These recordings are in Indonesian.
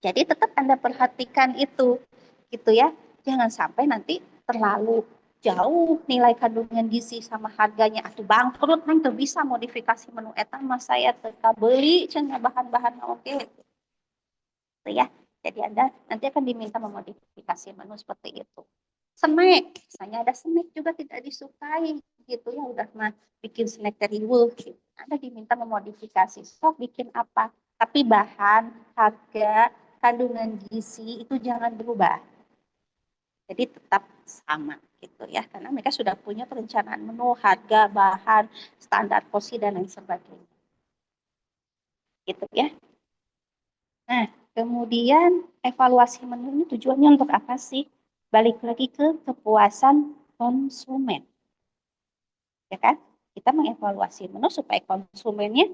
Jadi tetap Anda perhatikan itu, gitu ya. Jangan sampai nanti terlalu jauh nilai kandungan gizi sama harganya. Atau bangkrut, nang tuh bisa modifikasi menu eta mas saya teka beli cenah bahan-bahan oke. Gitu ya. Jadi Anda nanti akan diminta memodifikasi menu seperti itu. Snack, misalnya ada snack juga tidak disukai gitu ya, udah mah bikin snack dari wool gitu. Anda diminta memodifikasi, sok bikin apa, tapi bahan, harga, kandungan gizi itu jangan berubah. Jadi tetap sama gitu ya, karena mereka sudah punya perencanaan menu, harga, bahan, standar porsi dan lain sebagainya. Gitu ya. Nah, kemudian evaluasi menu ini tujuannya untuk apa sih? Balik lagi ke kepuasan konsumen. Ya kan? Kita mengevaluasi menu supaya konsumennya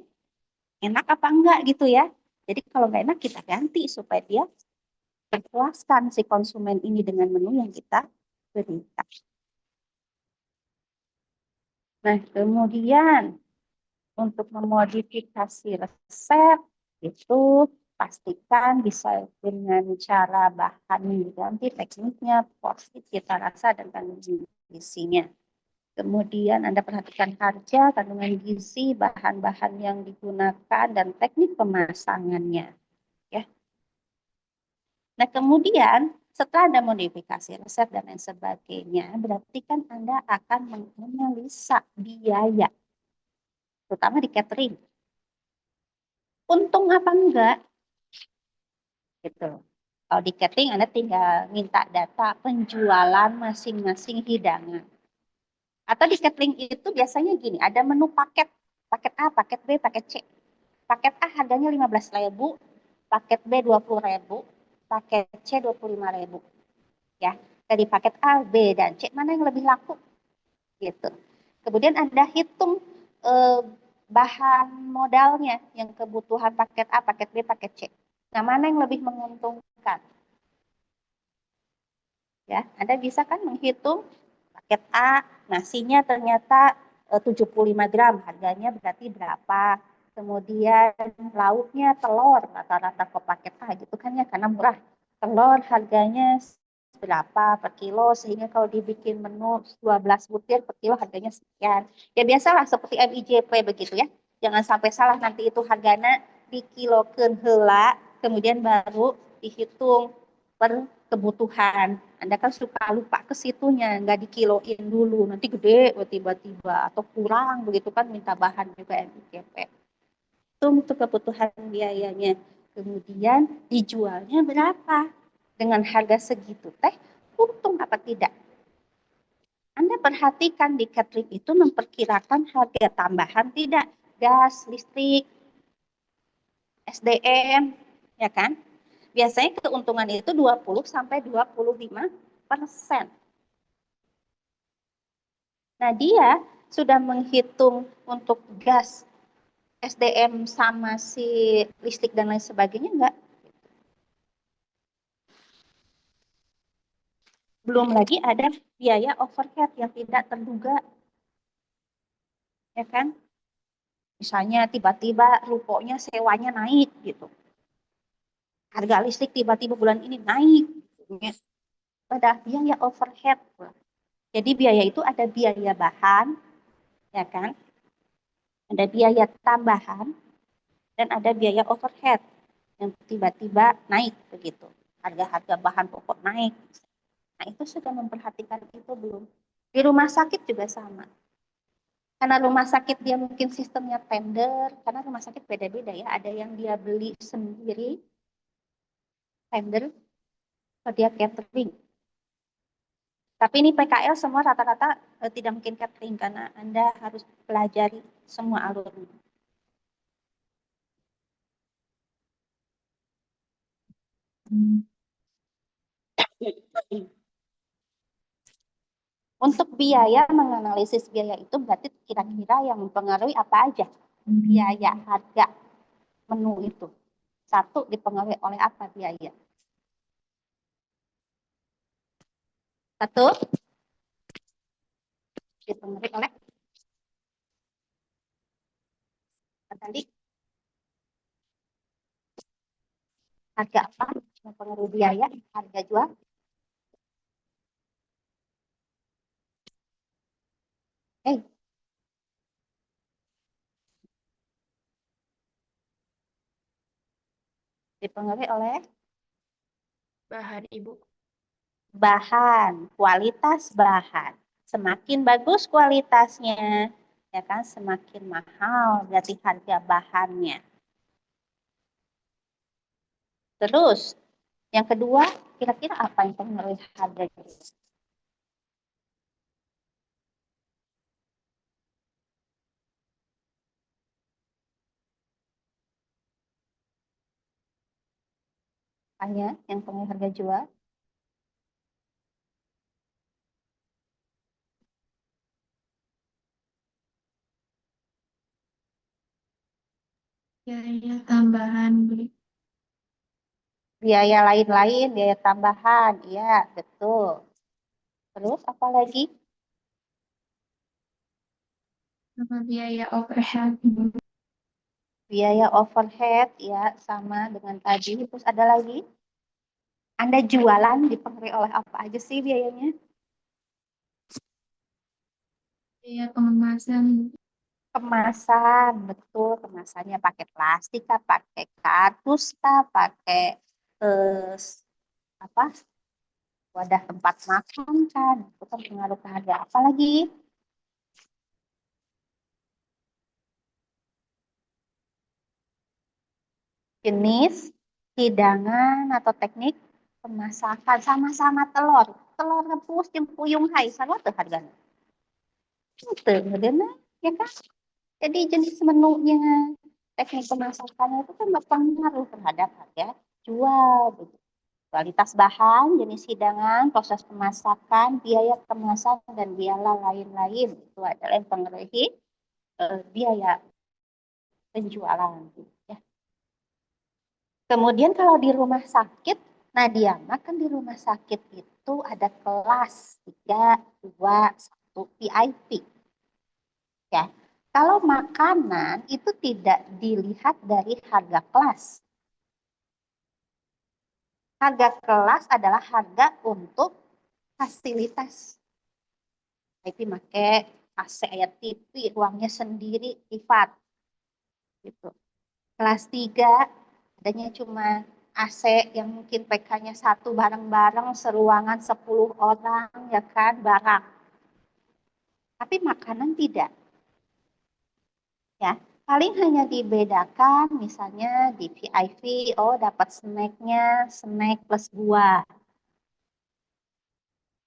enak apa enggak gitu ya. Jadi kalau nggak enak kita ganti supaya dia terpuaskan si konsumen ini dengan menu yang kita berikan. Nah, kemudian untuk memodifikasi resep itu pastikan bisa dengan cara bahan yang diganti, tekniknya, porsi, cita rasa, dan kandungan gizinya. Kemudian Anda perhatikan harga, kandungan gizi, bahan-bahan yang digunakan, dan teknik pemasangannya. Ya. Nah, kemudian setelah Anda modifikasi resep dan lain sebagainya, berarti kan Anda akan menganalisa biaya, terutama di catering. Untung apa enggak? Gitu. Kalau di catering Anda tinggal minta data penjualan masing-masing hidangan. Atau di catering itu biasanya gini, ada menu paket. Paket A, paket B, paket C. Paket A harganya 15.000, paket B 20.000, paket C 25.000. Ya, dari paket A, B, dan C mana yang lebih laku? Gitu. Kemudian Anda hitung bahan modalnya, yang kebutuhan paket A, paket B, paket C. Nah, mana yang lebih menguntungkan? Ya, Anda bisa kan menghitung paket A, nasinya ternyata 75 gram, harganya berarti berapa. Kemudian lauknya telur, rata-rata ke paket A gitu kan ya, karena murah. Telur harganya berapa per kilo, sehingga kalau dibikin menu 12 butir per kilo harganya sekian. Ya biasalah seperti MIJP begitu ya. Jangan sampai salah nanti itu harganya dikilokeun heula, kemudian baru dihitung per kebutuhan. Anda kan suka lupa ke situnya, nggak dikiloin dulu, nanti gede tiba-tiba atau kurang begitu kan, minta bahan juga MIJP. Itu untuk kebutuhan biayanya. Kemudian dijualnya berapa? Dengan harga segitu teh, untung apa tidak? Anda perhatikan di catering itu memperkirakan harga tambahan tidak? Gas, listrik, SDM, ya kan? Biasanya keuntungan itu 20-25%. Nah, dia sudah menghitung untuk gas, SDM sama si listrik dan lain sebagainya enggak? Belum lagi ada biaya overhead yang tidak terduga, ya kan? Misalnya tiba-tiba rukonya sewanya naik gitu. Harga listrik tiba-tiba bulan ini naik. Gitu. Ada biaya overhead. Jadi biaya itu ada biaya bahan, ya kan? Ada biaya tambahan dan ada biaya overhead yang tiba-tiba naik begitu. Harga-harga bahan pokok naik. Nah, itu sudah memperhatikan itu belum? Di rumah sakit juga sama. Karena rumah sakit dia mungkin sistemnya tender, karena rumah sakit beda-beda ya. Ada yang dia beli sendiri, tender, atau dia catering. Tapi ini PKL semua rata-rata tidak mungkin catering, karena Anda harus pelajari semua alurnya. Untuk biaya, menganalisis biaya itu berarti kira-kira yang mempengaruhi apa aja? Biaya, harga, menu itu. Satu dipengaruhi oleh apa biaya? Satu dipengaruhi oleh tadi Harga apa? Mempengaruhi biaya, harga jual. Eh, dipengaruhi oleh Bahan Ibu. bahan, kualitas bahan. Semakin bagus kualitasnya, ya kan, semakin mahal berarti harga bahannya. Terus, yang kedua, kira-kira apa yang mempengaruhi harganya? Hanya yang mempengaruhi harga jual. Biaya tambahan beli. Biaya lain-lain, biaya tambahan, iya betul. Terus apa lagi? Sama biaya overhead Ibu. Biaya overhead, ya sama dengan tadi. Terus ada lagi? Anda jualan dipengaruhi oleh apa aja sih biayanya? Biaya pengemasan. Kemasan, betul. Kemasannya pakai plastik kah, pakai kardus kah, pakai eh, apa wadah tempat makan kan? Itu kan pengaruh ke harga. Apa lagi? Jenis, hidangan atau teknik pemasakan sama-sama telur. Telur rebus jeung puyung hai sama tuh harganya. Itu bener ya kan? Jadi jenis menunya, teknik pemasakannya itu kan berpengaruh terhadap harga jual. Gitu. Kualitas bahan, jenis hidangan, proses pemasakan, biaya kemasan, dan biaya lain-lain. Itu adalah yang mempengaruhi biaya penjualan. Gitu, ya. Kemudian kalau di rumah sakit, nah dia makan di rumah sakit itu ada kelas 3, 2, 1 VIP. Ya. Kalau makanan itu tidak dilihat dari harga kelas. Harga kelas adalah harga untuk fasilitas. VIP pakai AC, aya TV, ruangnya sendiri, privat. Gitu. Kelas 3 adanya cuma AC yang mungkin PK-nya satu bareng-bareng seruangan 10 orang ya kan barang. Tapi makanan tidak ya. Paling hanya dibedakan misalnya di VIP oh dapat snacknya snack plus buah.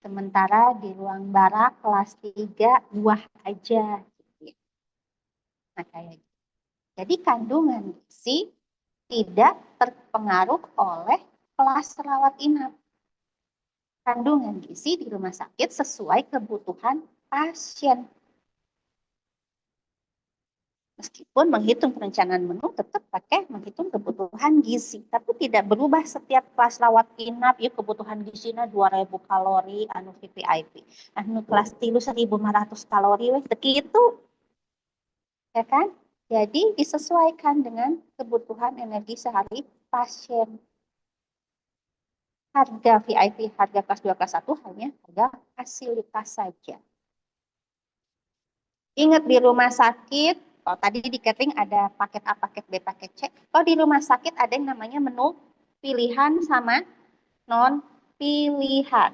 Sementara di ruang barak kelas 3 buah aja gitu. Nah kayak gitu. Jadi kandungan gizi tidak terpengaruh oleh kelas rawat inap. Kandungan gizi di rumah sakit sesuai kebutuhan pasien. Meskipun menghitung perencanaan menu tetap pakai menghitung kebutuhan gizi, tapi tidak berubah setiap kelas rawat inap ya kebutuhan gizinya 2000 kalori anu VVIP. Anu kelas 3 1500 kalori weh begitu. Ya kan? Jadi disesuaikan dengan kebutuhan energi sehari pasien. Harga VIP, harga kelas 2, kelas 1 hanya harga fasilitas saja. Ingat di rumah sakit, kalau tadi di catering ada paket A, paket B, paket C. Kalau di rumah sakit ada yang namanya menu pilihan sama non pilihan.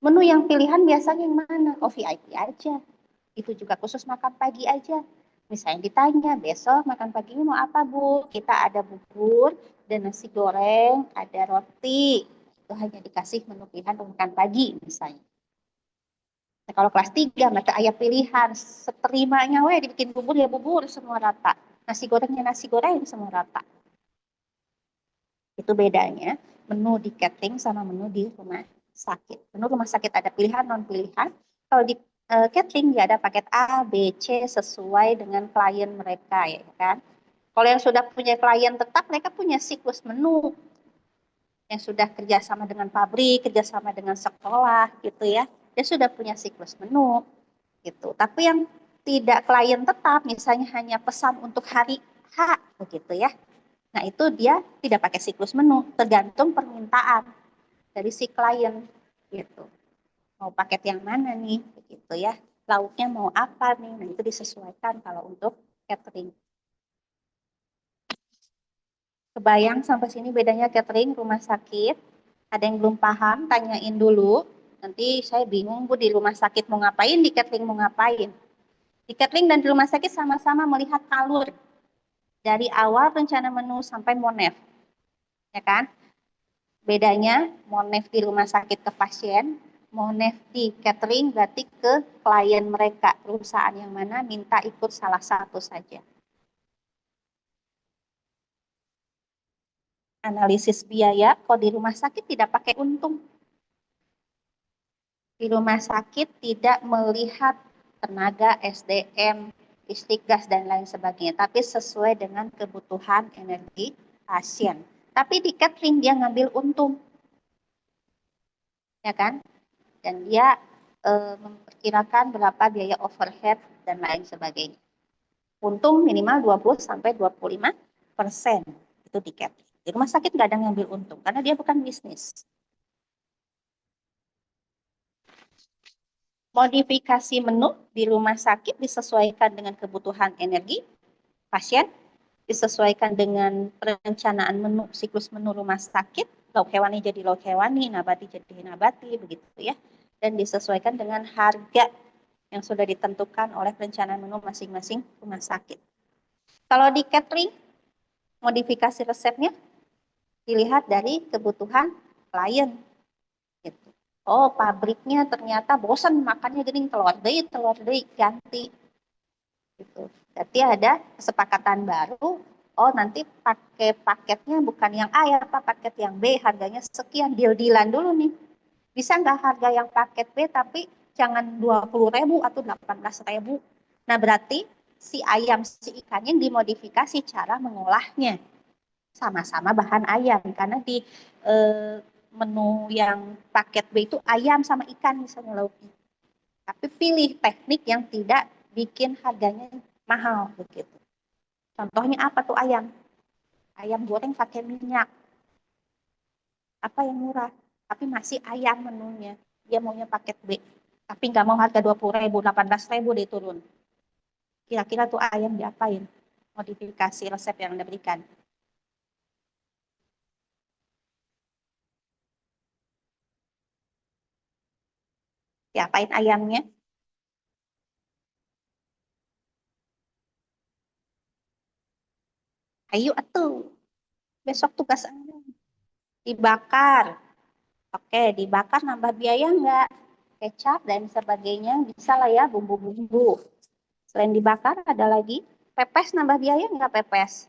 Menu yang pilihan biasanya yang mana? Oh VIP aja. Itu juga khusus makan pagi aja. Misalnya ditanya, besok makan paginya mau apa Bu? Kita ada bubur, dan nasi goreng, ada roti. Itu hanya dikasih menu pilihan untuk makan pagi misalnya. Nah, kalau kelas 3 mereka ayah pilihan, seterimanya weh dibikin bubur ya bubur semua rata. Nasi gorengnya nasi goreng semua rata. Itu bedanya menu di catering sama menu di rumah sakit. Menu rumah sakit ada pilihan non pilihan. Kalau di catering dia ada paket A, B, C sesuai dengan klien mereka ya kan. Kalau yang sudah punya klien tetap mereka punya siklus menu yang sudah kerjasama dengan pabrik, kerjasama dengan sekolah gitu ya. Dia sudah punya siklus menu gitu. Tapi yang tidak klien tetap, misalnya hanya pesan untuk hari H begitu ya. Nah, itu dia tidak pakai siklus menu, tergantung permintaan dari si klien gitu. Mau paket yang mana nih begitu ya. Lauknya mau apa nih? Nah, itu disesuaikan kalau untuk catering. Kebayang sampai sini bedanya catering rumah sakit? Ada yang belum paham, tanyain dulu. Nanti saya bingung, Bu, di rumah sakit mau ngapain, di catering mau ngapain. Di catering dan di rumah sakit sama-sama melihat alur dari awal rencana menu sampai monef. Ya kan? Bedanya monef di rumah sakit ke pasien, monef di catering berarti ke klien mereka, perusahaan yang mana minta ikut salah satu saja. Analisis biaya, kalau di rumah sakit tidak pakai untung. Di rumah sakit tidak melihat tenaga, SDM, listrik, gas, dan lain sebagainya, tapi sesuai dengan kebutuhan energi pasien. Tapi di catering dia ngambil untung, ya kan? Dan dia memperkirakan berapa biaya overhead dan lain sebagainya. Untung minimal 20-25% itu di catering. Di rumah sakit nggak ada ngambil untung karena dia bukan bisnis. Modifikasi menu di rumah sakit disesuaikan dengan kebutuhan energi pasien, disesuaikan dengan perencanaan menu, siklus menu rumah sakit, lauk hewani jadi lauk hewani, nabati jadi nabati, begitu ya. Dan disesuaikan dengan harga yang sudah ditentukan oleh perencanaan menu masing-masing rumah sakit. Kalau di catering, modifikasi resepnya dilihat dari kebutuhan klien. Gitu. Oh, pabriknya ternyata bosan makannya gini, telur deh, ganti. Gitu. Berarti ada kesepakatan baru. Oh, nanti pakai paketnya bukan yang A ya, Pak, paket yang B, harganya sekian, deal-dealan dulu nih. Bisa nggak harga yang paket B tapi jangan 20.000 atau 18.000. Nah, berarti si ayam, si ikannya yang dimodifikasi cara mengolahnya. Sama-sama bahan ayam, karena di menu yang paket B itu ayam sama ikan misalnya lauknya. Tapi pilih teknik yang tidak bikin harganya mahal begitu. Contohnya apa tuh ayam? Ayam goreng pakai minyak. Apa yang murah? Tapi masih ayam menunya. Dia maunya paket B. Tapi nggak mau harga 20.000, 18.000 diturun. Kira-kira tuh ayam diapain? Modifikasi resep yang Anda berikan. Diapain ayamnya? Ayo atuh. Besok tugas Anda. Dibakar. Oke, dibakar nambah biaya nggak? Kecap dan sebagainya bisa lah ya, bumbu-bumbu. Selain dibakar ada lagi pepes, nambah biaya nggak pepes?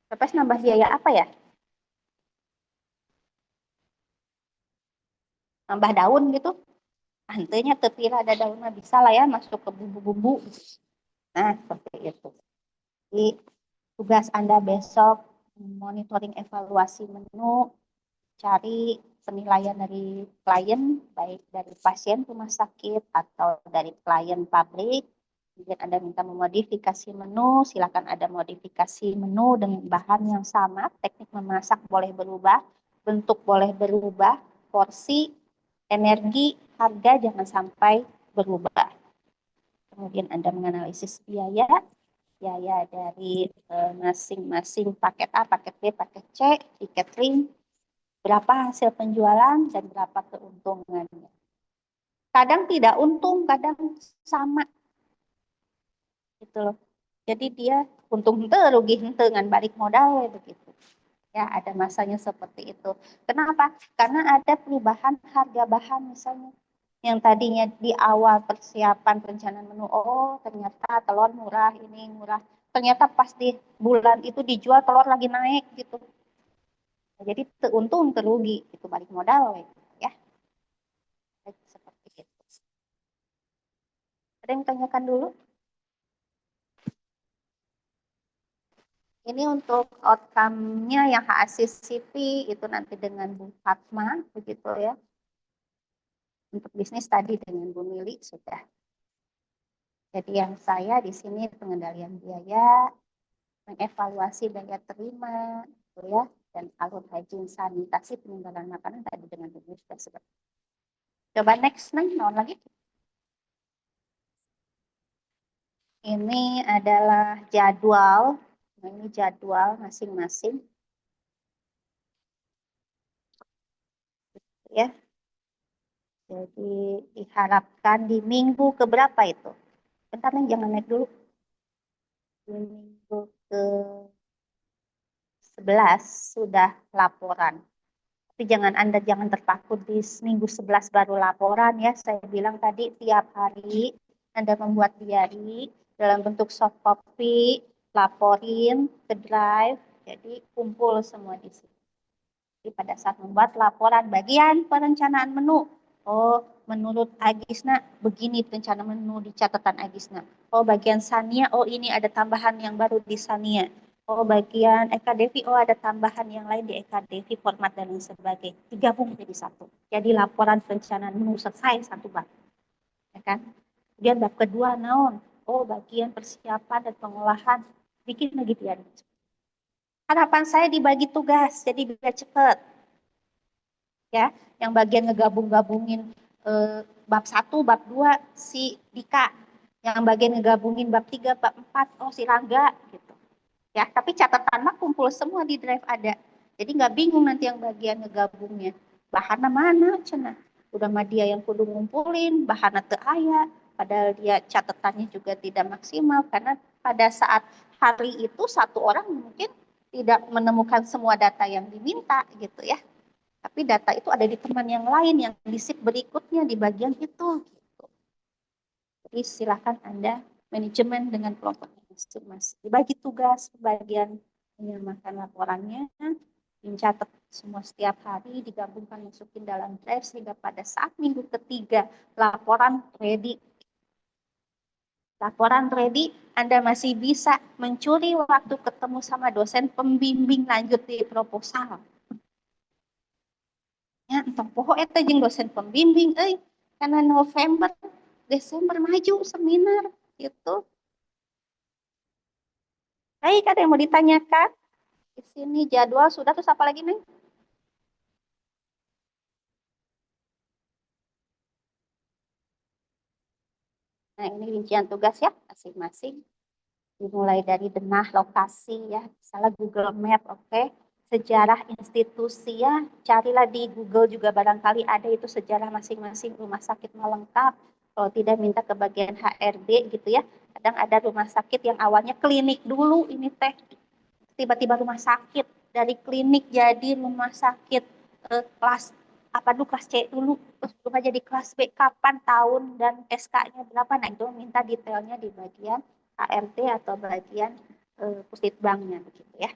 Pepes nambah biaya apa ya? Nambah daun gitu. Hantenya terkira ada daunnya bisa lah ya masuk ke bumbu-bumbu. Nah, seperti itu. Jadi tugas Anda besok monitoring evaluasi menu, cari penilaian dari klien, baik dari pasien rumah sakit atau dari klien pabrik. Kemudian Anda minta memodifikasi menu, silakan ada modifikasi menu dengan bahan yang sama, teknik memasak boleh berubah, bentuk boleh berubah, porsi, energi, harga jangan sampai berubah. Kemudian Anda menganalisis biaya, biaya dari masing-masing paket A, paket B, paket C, di catering, berapa hasil penjualan dan berapa keuntungannya. Kadang tidak untung, kadang sama gitu loh. Jadi dia untung ente, rugi ente, ngan balik modal begitu. Ya, ada masanya seperti itu. Kenapa? Karena ada perubahan harga bahan misalnya. Yang tadinya di awal persiapan perencanaan menu, oh ternyata telur murah, ini murah. Ternyata pas di bulan itu dijual telur lagi naik gitu. Nah, jadi untung terugi, itu balik modal ya. Seperti itu. Ada yang tanyakan dulu? Ini untuk outcome-nya yang HACCP itu nanti dengan Bu Fatma, begitu ya. Untuk bisnis tadi dengan Bu Mili sudah. Jadi yang saya di sini pengendalian biaya, mengevaluasi daya terima, gitu ya, dan alur hygiene sanitasi peninggalan makanan tadi dengan rumus dan sebagainya. Coba next, non lagi. Ini adalah jadwal. Nah, ini jadwal masing-masing. Ya. Jadi diharapkan di minggu keberapa itu? Bentar nih, jangan naik dulu. Di minggu ke 11 sudah laporan. Tapi Anda jangan terpaku di minggu 11 baru laporan ya. Saya bilang tadi tiap hari Anda membuat diary dalam bentuk soft copy, laporin ke drive, jadi kumpul semua di sini. Jadi pada saat membuat laporan bagian perencanaan menu, oh menurut Agisna begini rencana menu di catatan Agisna. Oh bagian Sania, oh ini ada tambahan yang baru di Sania. Oh bagian EKDV, oh ada tambahan yang lain di EKDV format dan lain sebagainya. Digabung jadi satu. Jadi laporan perencanaan menu selesai satu bab. Ya kan? Kemudian bab kedua naon? Oh bagian persiapan dan pengolahan. Bikin lagi dia. Harapan saya dibagi tugas, jadi biar cepat. Ya, yang bagian ngegabung-gabungin bab 1, bab 2 si Dika. Yang bagian ngegabungin bab 3, bab 4 oh si Rangga gitu. Ya, tapi catatan mah kumpul semua di drive ada. Jadi nggak bingung nanti yang bagian ngegabungnya. Bahannya mana cenah. Udah mah dia yang kudu ngumpulin, bahannya teu aya. Padahal dia catatannya juga tidak maksimal karena pada saat hari itu satu orang mungkin tidak menemukan semua data yang diminta gitu ya. Tapi data itu ada di teman yang lain yang di shift berikutnya di bagian itu. Gitu. Jadi silakan Anda manajemen dengan kelompoknya masing-masing. Dibagi tugas, bagian menyamakan laporannya, mencatat semua setiap hari, digabungkan masukin dalam drive sehingga pada saat minggu ketiga laporan ready. Laporan ready, Anda masih bisa mencuri waktu ketemu sama dosen pembimbing lanjut di proposal. Ya, entong poho eta jeung dosen pembimbing karena November Desember maju seminar gitu. Baik, ada yang mau ditanyakan? Di sini jadwal sudah, terus apa lagi nih? Nah, ini rincian tugas ya masing-masing. Dimulai dari denah lokasi ya, misalnya Google Map, oke. Sejarah institusi ya, carilah di Google juga barangkali ada itu sejarah masing-masing rumah sakit lengkap. Kalau tidak minta ke bagian HRD gitu ya. Kadang ada rumah sakit yang awalnya klinik dulu ini teh. Tiba-tiba rumah sakit dari klinik jadi rumah sakit kelas apa dulu kelas C dulu terus berubah jadi kelas B kapan tahun dan SK-nya berapa nah itu minta detailnya di bagian HRD atau bagian pusditbangnya begitu ya.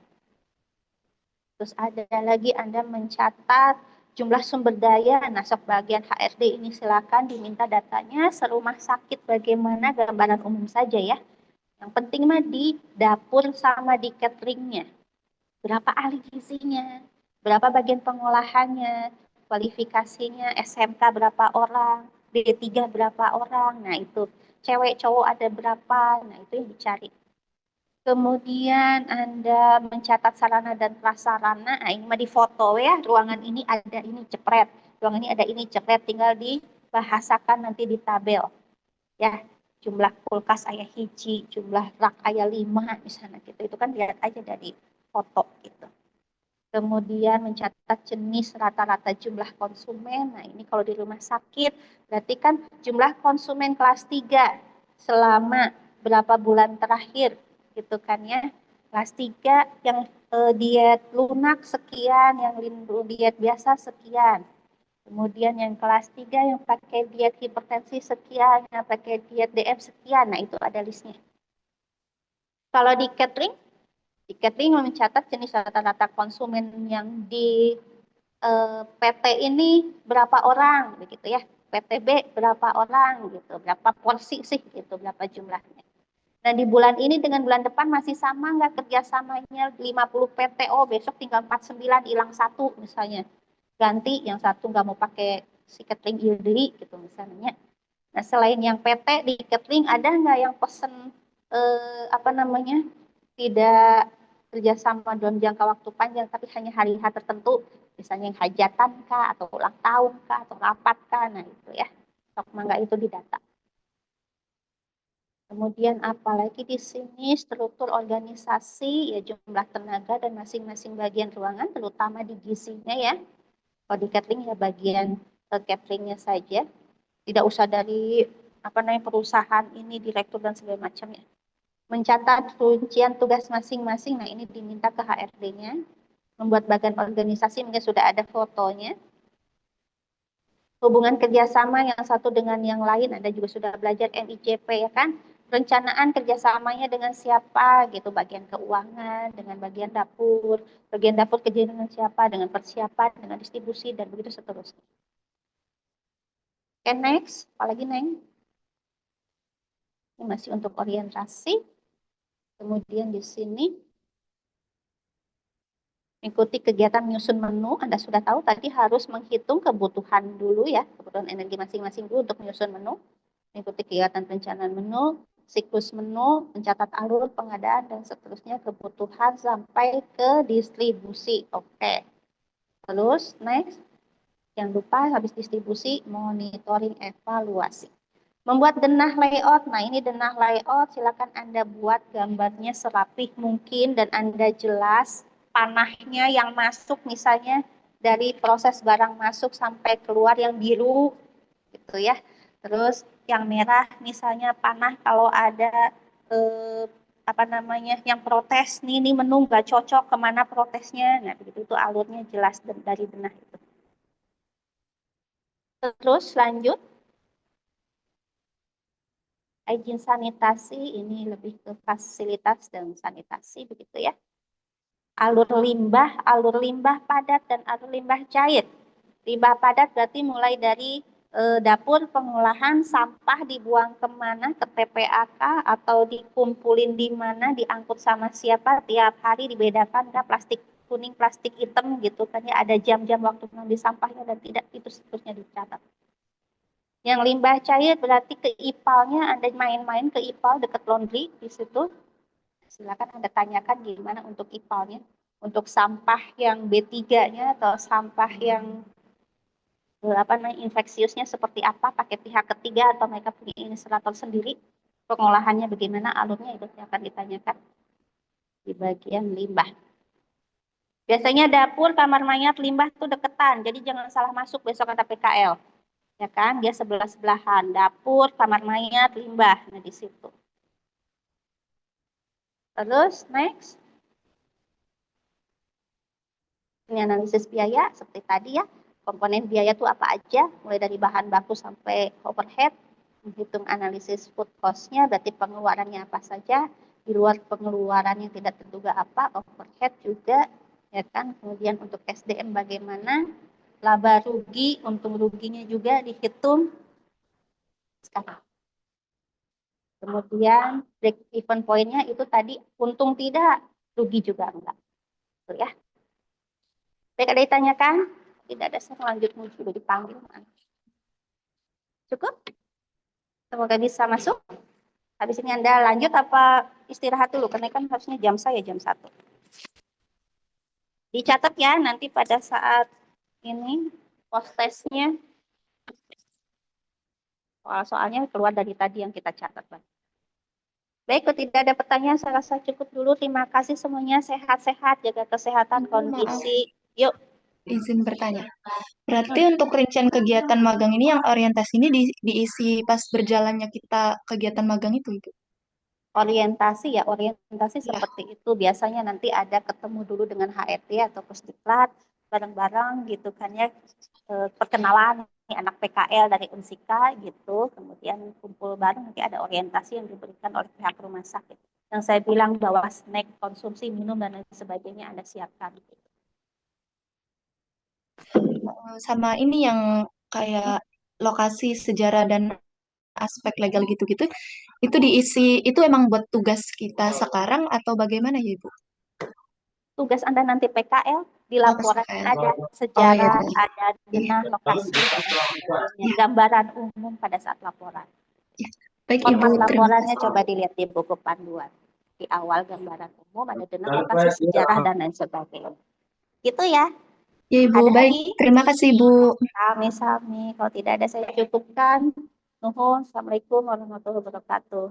Terus ada lagi Anda mencatat jumlah sumber daya. Nah, sok bagian HRD ini silakan diminta datanya serumah sakit bagaimana gambaran umum saja ya. Yang penting mah di dapur sama di cateringnya. Berapa ahli gizinya, berapa bagian pengolahannya, kualifikasinya, SMK berapa orang, D3 berapa orang. Nah, itu cewek cowok ada berapa. Nah, itu yang dicari. Kemudian Anda mencatat sarana dan prasarana. Nah, ini mah di foto ya. Ruangan ini ada ini cepret. Ruangan ini ada ini cepret. Tinggal dibahasakan nanti di tabel. Ya, jumlah kulkas ayah hiji, jumlah rak ayah 5 misalnya gitu. Itu kan lihat aja dari foto gitu. Kemudian mencatat jenis rata-rata jumlah konsumen. Nah, ini kalau di rumah sakit berarti kan jumlah konsumen kelas 3 selama berapa bulan terakhir gitu kan ya. Kelas 3 yang diet lunak sekian, yang diet biasa sekian. Kemudian yang kelas 3 yang pakai diet hipertensi sekian, yang pakai diet DM sekian. Nah, itu ada listnya. Kalau di catering mencatat jenis rata-rata konsumen yang di PT ini berapa orang begitu ya. PTB berapa orang gitu, berapa porsi sih gitu, berapa jumlahnya. Dan di bulan ini dengan bulan depan masih sama nggak kerjasamanya 50 PTO, besok tinggal 49 hilang satu misalnya. Ganti yang satu nggak mau pakai si catering Ildri gitu misalnya. Nah selain yang PT di catering ada nggak yang pesen apa namanya tidak kerjasama dalam jangka waktu panjang, tapi hanya hari-hari tertentu, misalnya yang hajatan kah, atau ulang tahun kah, atau rapat kah, nah itu ya, stok mangga itu didata. Kemudian apalagi di sini struktur organisasi, ya jumlah tenaga dan masing-masing bagian ruangan, terutama di gizinya ya. Kalau di catering ya bagian cateringnya saja, tidak usah dari perusahaan ini, direktur dan segala macamnya. Mencatat rincian tugas masing-masing. Nah, ini diminta ke HRD-nya. Membuat bagian organisasi, mungkin sudah ada fotonya. Hubungan kerjasama yang satu dengan yang lain, Anda juga sudah belajar MICP ya kan? Perencanaan kerjasamanya dengan siapa gitu, bagian keuangan, dengan bagian dapur kerja dengan siapa, dengan persiapan, dengan distribusi, dan begitu seterusnya. Oke, next. Apalagi, Neng? Ini masih untuk orientasi. Kemudian di sini mengikuti kegiatan menyusun menu. Anda sudah tahu tadi harus menghitung kebutuhan dulu ya, kebutuhan energi masing-masing dulu untuk menyusun menu. Mengikuti kegiatan perencanaan menu, siklus menu, mencatat alur pengadaan dan seterusnya, kebutuhan sampai ke distribusi. Oke. Terus next, jangan lupa habis distribusi monitoring evaluasi. Membuat denah layout. Nah, ini denah layout, silakan Anda buat gambarnya serapih mungkin dan Anda jelas panahnya yang masuk, misalnya dari proses barang masuk sampai keluar yang biru gitu ya. Terus yang merah misalnya panah kalau ada yang protes nih, ini menu nggak cocok, kemana protesnya. Nah, begitu itu alurnya jelas dari denah itu. Terus lanjut. Izin sanitasi ini lebih ke fasilitas dan sanitasi begitu ya. Alur limbah padat dan alur limbah cair. Limbah padat berarti mulai dari dapur pengolahan, sampah dibuang kemana, ke TPA atau dikumpulin di mana, diangkut sama siapa, tiap hari dibedakan, kan plastik kuning, plastik hitam gitu kan ya, ada jam-jam waktu mengambil sampahnya dan tidak, itu seterusnya dicatat. Yang limbah cair berarti ke IPAL-nya, Anda main-main ke IPAL dekat laundry di situ. Silakan Anda tanyakan gimana untuk IPAL-nya. Untuk sampah yang B3-nya atau sampah yang infeksiusnya seperti apa, pakai pihak ketiga atau mereka punya inisiator sendiri. Pengolahannya bagaimana, alurnya itu akan ditanyakan di bagian limbah. Biasanya dapur, kamar mayat, limbah itu deketan, jadi jangan salah masuk besok ada PKL. Ya kan, dia sebelah-sebelahan, dapur, kamar mayat, limbah, nah di situ. Terus next, ini analisis biaya seperti tadi ya, komponen biaya itu apa aja, mulai dari bahan baku sampai overhead, menghitung analisis food cost-nya, berarti pengeluarannya apa saja, di luar pengeluaran yang tidak terduga apa, overhead juga, ya kan, kemudian untuk SDM bagaimana, laba rugi, untung ruginya juga dihitung sekarang. Kemudian break even point-nya itu tadi untung tidak, rugi juga enggak. Tuh ya. Baik, ada ditanyakan? Tidak ada, saya lanjut dulu dipanggil. Cukup? Semoga bisa masuk. Habis ini Anda lanjut apa istirahat dulu? Karena kan harusnya jam saya jam 1. Dicatat ya nanti pada saat ini post testnya. Soal-soalnya keluar dari tadi yang kita catat. Baik, kalau tidak ada pertanyaan, saya rasa cukup dulu. Terima kasih semuanya, sehat-sehat, jaga kesehatan, kondisi. Yuk. Izin bertanya. Berarti untuk rincian kegiatan magang ini yang orientasi ini diisi pas berjalannya kita kegiatan magang itu, Ibu? Orientasi ya, orientasi ya. Seperti itu. Biasanya nanti ada ketemu dulu dengan HRD atau Pusdiklat, bareng-bareng gitu kan ya, perkenalan anak PKL dari Unsika gitu, kemudian kumpul bareng, nanti ada orientasi yang diberikan oleh pihak rumah sakit. Yang saya bilang bahwa snack, konsumsi, minum, dan lain sebagainya Anda siapkan. Sama ini yang kayak lokasi, sejarah, dan aspek legal gitu-gitu, itu diisi, itu emang buat tugas kita sekarang atau bagaimana ya Ibu? Tugas Anda nanti PKL, di laporan ada sejarah, ada denah, lokasi, dan gambaran umum pada saat laporan. Baik, Format Ibu, laporannya coba dilihat di buku panduan. di awal gambaran umum, ada dana lokasi sejarah dan lain sebagainya. Gitu ya. Ya, Ibu. Ada Baik, lagi? terima kasih, Ibu. Sami-sami. Kalau tidak ada saya cukupkan. Nuhun. Assalamualaikum warahmatullahi wabarakatuh.